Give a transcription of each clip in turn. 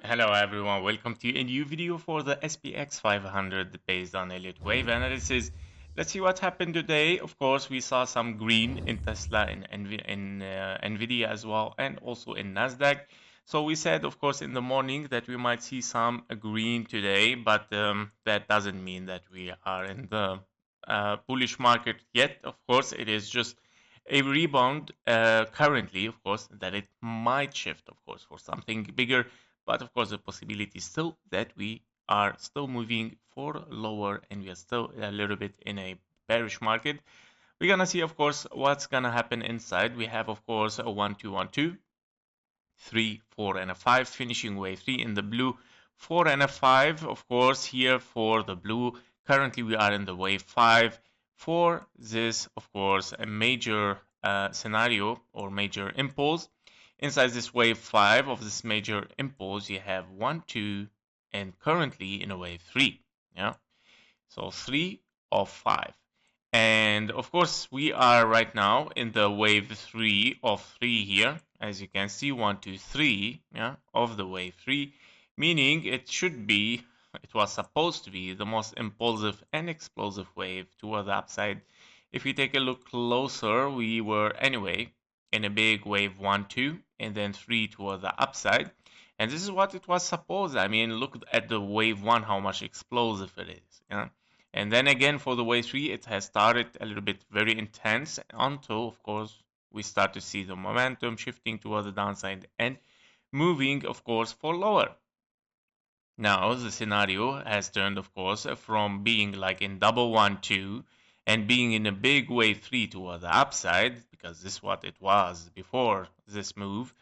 Hello everyone, welcome to a new video for the SPX 500 based on Elliott wave analysis. Let's see what happened today. Of course, we saw some green in Tesla and Nvidia as well, and also in Nasdaq. So we said, of course, in the morning that we might see some green today, but that doesn't mean that we are in the bullish market yet. Of course, it is just a rebound currently, of course, that it might shift, of course, for something bigger. But of course, the possibility is still that we are still moving for lower and we are still a little bit in a bearish market. We're gonna see, of course, what's gonna happen inside. We have, of course, a 1 2 1 2, 3 4 and a 5, finishing wave 3 in the blue, 4 and a 5, of course, here for the blue. Currently, we are in the wave 5. For this, of course, a major scenario or major impulse. Inside this wave 5 of this major impulse, you have 1, 2, and currently in a wave 3. Yeah, so 3 of 5. And of course, we are right now in the wave 3 of 3 here. As you can see, 1, 2, 3, yeah, of the wave 3, meaning it should be, it was supposed to be the most impulsive and explosive wave toward the upside. If you take a look closer, we were anyway in a big wave 1, 2, and then 3 toward the upside. And this is what it was supposed. I mean, look at the wave 1, how much explosive it is. Yeah? And then again for the wave 3, it has started a little bit very intense until, of course, we start to see the momentum shifting toward the downside and moving, of course, for lower. Now the scenario has turned, of course, from being like in double 1, 2 and being in a big wave 3 toward the upside, because this is what it was before this move.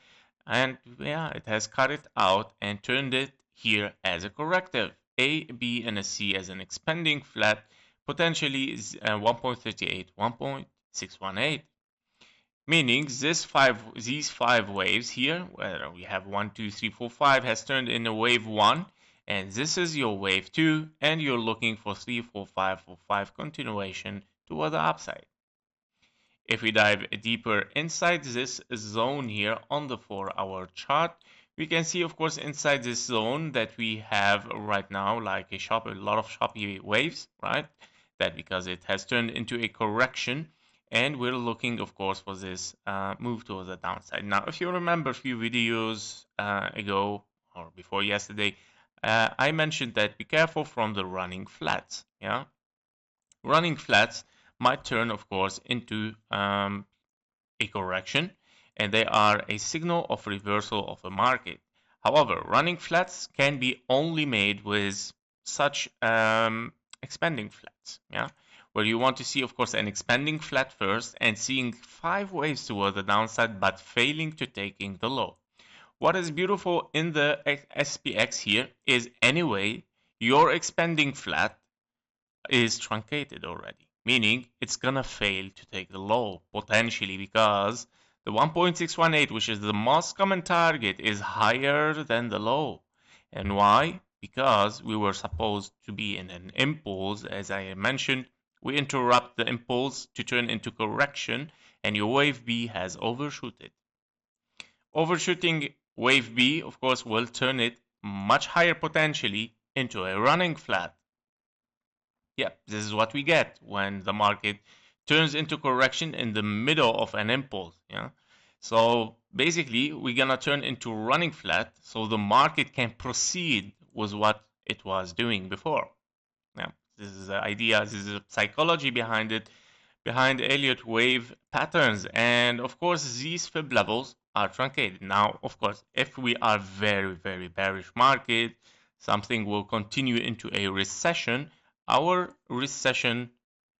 And yeah, it has cut it out and turned it here as a corrective. A, B, and a C as an expanding flat, potentially 1.38, 1.618. Meaning these five waves here, where we have 1, 2, 3, 4, 5, has turned into wave 1, and this is your wave 2, and you're looking for 3, 4, 5, 4, 5 continuation toward the upside. If we dive deeper inside this zone here on the 4-hour chart, we can see, of course, inside this zone that we have right now, like a lot of choppy waves, right? That because it has turned into a correction, and we're looking, of course, for this move towards the downside. Now, if you remember a few videos ago or before yesterday, I mentioned that be careful from the running flats. Yeah, running flats might turn, of course, into a correction, and they are a signal of reversal of the market. However, running flats can be only made with such expanding flats, yeah, where you want to see, of course, an expanding flat first and seeing 5 waves toward the downside, but failing to taking the low. What is beautiful in the SPX here is anyway, your expanding flat is truncated already, meaning it's gonna fail to take the low potentially because the 1.618, which is the most common target, is higher than the low. And why? Because we were supposed to be in an impulse, as I mentioned. We interrupt the impulse to turn into correction, and your wave B has overshooted. Overshooting wave B, of course, will turn it much higher potentially into a running flat. Yeah, this is what we get when the market turns into correction in the middle of an impulse. Yeah. So basically, we're gonna turn into running flat so the market can proceed with what it was doing before. Yeah, this is the idea, this is the psychology behind it, behind Elliott wave patterns. And of course, these fib levels are truncated. Now, of course, if we are very, very bearish market, something will continue into a recession. Our recession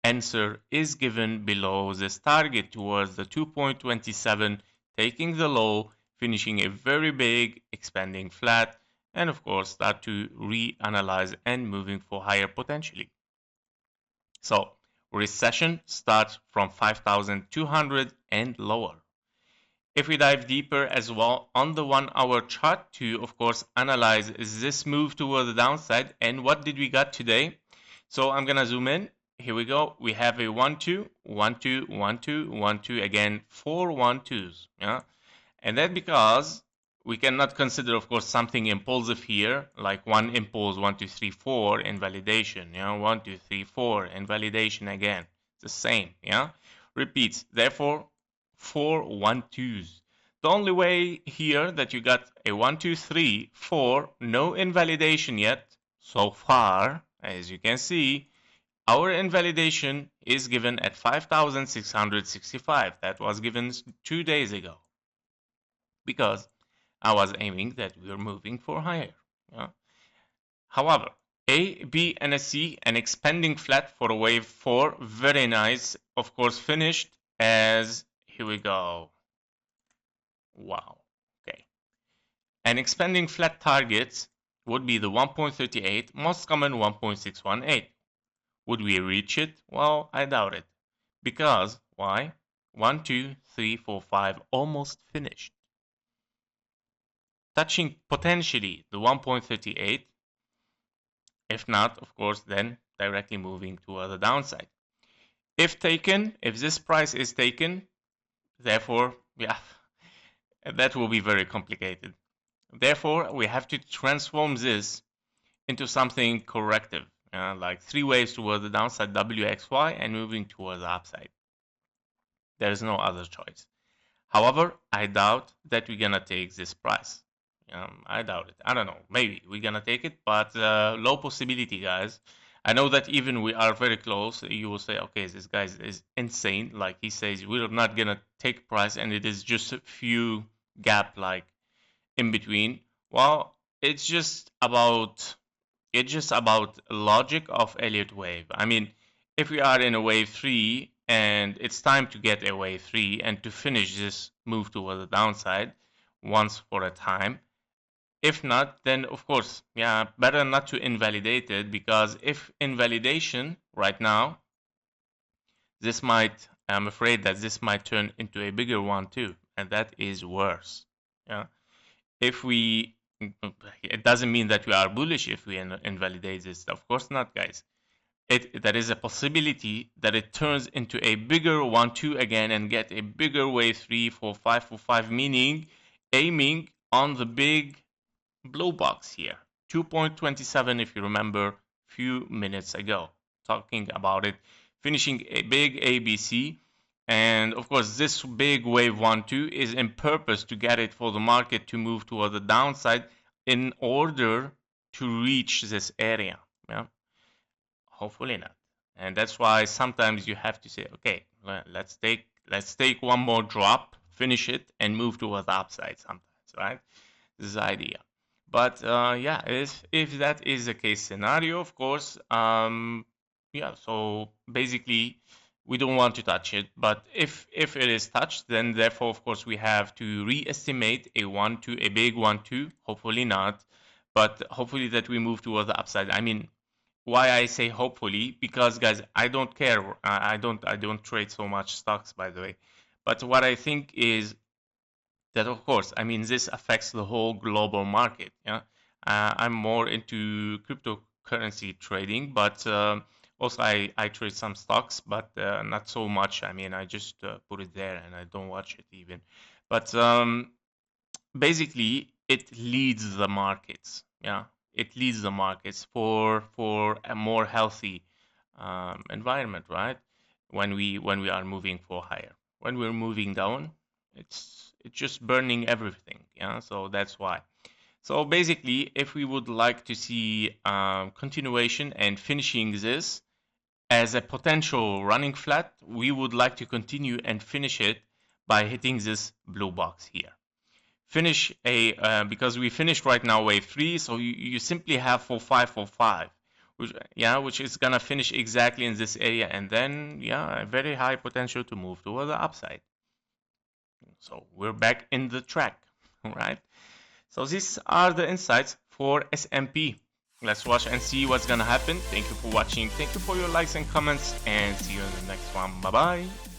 answer is given below this target towards the 2.27, taking the low, finishing a very big expanding flat, and of course start to reanalyze and moving for higher potentially. So recession starts from 5,200 and lower. If we dive deeper as well on the 1-hour chart to, of course, analyze this move toward the downside and what did we got today. So I'm gonna zoom in. Here we go. We have a 1 2 1 2 1 2 1 2 again, 4 1 2s. Yeah, and that because We cannot consider, of course, something impulsive here, like one impulse, 1, 2, 3, 4, invalidation, 1, 2, 3, 4, invalidation again. It's the same, repeats. Therefore, 4 1 2s. The only way here that you got a 1, 2, 3, 4, no invalidation yet, so far, as you can see, our invalidation is given at 5,665. That was given 2 days ago, because I was aiming that we are moving for higher. However, A, B, and a C, an expanding flat for a wave 4, very nice. Of course, finished as, here we go. Wow, okay. An expanding flat targets would be the 1.38, most common 1.618. Would we reach it? Well, I doubt it. Because, why? 1, 2, 3, 4, 5, almost finished. Touching potentially the 1.38. If not, of course, then directly moving to the downside. If taken, if this price is taken, therefore, that will be very complicated. Therefore, we have to transform this into something corrective, like 3 waves toward the downside, WXY, and moving toward the upside. There is no other choice. However, I doubt that we're gonna take this price. I doubt it. I don't know. Maybe we're gonna take it, but low possibility, guys. I know that even we are very close. You will say, okay, this guy is insane. Like he says, we're not gonna take price, and it is just a few gap like in between. Well, it's just about logic of Elliott wave. I mean, if we are in a wave 3 and it's time to get a wave 3 and to finish this move toward the downside once for a time. If not, then of course, better not to invalidate it, because if invalidation right now, I'm afraid that this might turn into a bigger one too, and that is worse. If we, it doesn't mean that we are bullish if we invalidate this. Of course not, guys. There is a possibility that it turns into a bigger 1-2 again and get a bigger wave 3, 4, 5, 4, 5, meaning aiming on the big blue box here. 2.27, if you remember, few minutes ago, talking about it, finishing a big ABC. And of course, this big wave 1-2 is in purpose to get it for the market to move toward the downside in order to reach this area. Hopefully not. And that's why sometimes you have to say, okay, let's take one more drop, finish it, and move toward the upside sometimes, right? This is the idea. But if that is the case scenario, of course, so basically we don't want to touch it. But if it is touched, then therefore, of course, we have to re-estimate a 1-2, a big 1-2. Hopefully not, but hopefully that we move toward the upside. I mean, why I say hopefully, because guys, I don't care. I don't trade so much stocks, by the way. But what I think is that, of course, I mean, this affects the whole global market. I'm more into cryptocurrency trading, but also I trade some stocks, but not so much. I mean, I just put it there and I don't watch it even. But basically, it leads the markets. It leads the markets for a more healthy environment, right? When we are moving for higher. When we're moving down, it's just burning everything. So that's why. So basically, if we would like to see continuation and finishing this as a potential running flat, we would like to continue and finish it by hitting this blue box here. Finish because we finished right now wave 3, so you simply have 4-5, 4-5, which is gonna finish exactly in this area, and then a very high potential to move toward the upside. So we're back in the track, right? So these are the insights for S&P. Let's watch and see what's gonna happen. Thank you for watching. Thank you for your likes and comments, and see you in the next one. Bye bye.